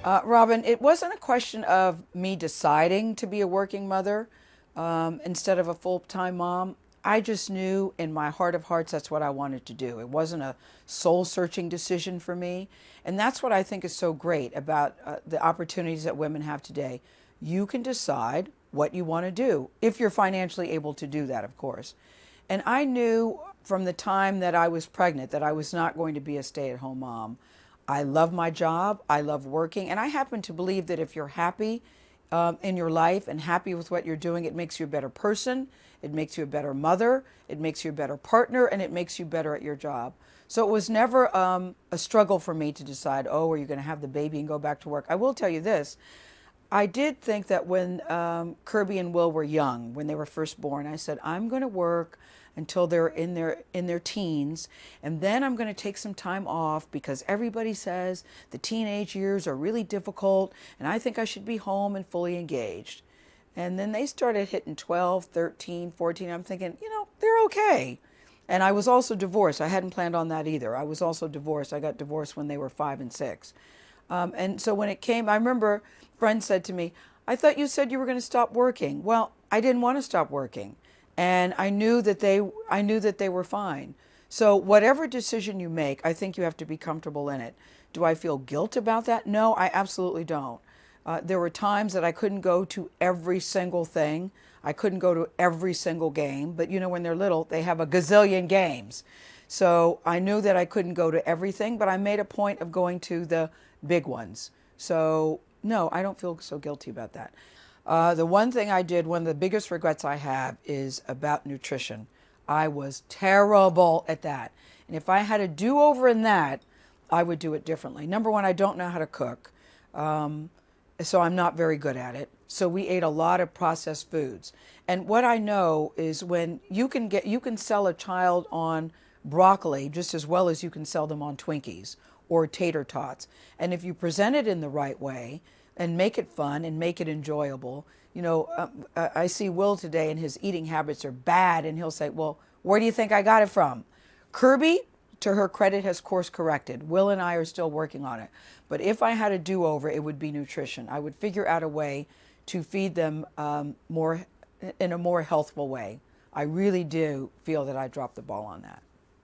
Robin, it wasn't a question of me deciding to be a working mother instead of a full-time mom. I just knew in my heart of hearts that's what I wanted to do. It wasn't a soul-searching decision for me. And that's what I think is so great about the opportunities that women have today. You can decide what you want to do, if you're financially able to do that, of course. And I knew from the time that I was pregnant that I was not going to be a stay-at-home mom. I love my job. I love working. And I happen to believe that if you're happy in your life and happy with what you're doing, it makes you a better person. It makes you a better mother. It makes you a better partner. And it makes you better at your job. So it was never a struggle for me to decide, oh, are you going to have the baby and go back to work? I will tell you this. I did think that when Kirby and Will were young, when they were first born, I said, I'm going to work until they're in their teens, and then I'm going to take some time off because everybody says the teenage years are really difficult, and I think I should be home and fully engaged. And then they started hitting 12, 13, 14. I'm thinking, they're okay. And I was also divorced. I hadn't planned on that either. I was also divorced. I got divorced when they were 5 and 6. And so when it came, I remember a friend said to me, I thought you said you were going to stop working. Well, I didn't want to stop working. And I knew that they were fine. So whatever decision you make, I think you have to be comfortable in it. Do I feel guilt about that? No, I absolutely don't. There were times that I couldn't go to every single thing. I couldn't go to every single game. But when they're little, they have a gazillion games. So I knew that I couldn't go to everything, but I made a point of going to the big ones. So no, I don't feel so guilty about that. The one thing I did, one of the biggest regrets I have is about nutrition. I was terrible at that. And if I had a do-over in that, I would do it differently. Number one, I don't know how to cook. So I'm not very good at it. So we ate a lot of processed foods. And what I know is when you can sell a child on broccoli just as well as you can sell them on Twinkies or tater tots. And if you present it in the right way and make it fun and make it enjoyable, I see Will today and his eating habits are bad, and he'll say, well, where do you think I got it from? Kirby, to her credit, has course corrected. Will and I are still working on it. But if I had a do-over, it would be nutrition. I would figure out a way to feed them more in a more healthful way. I really do feel that I dropped the ball on that.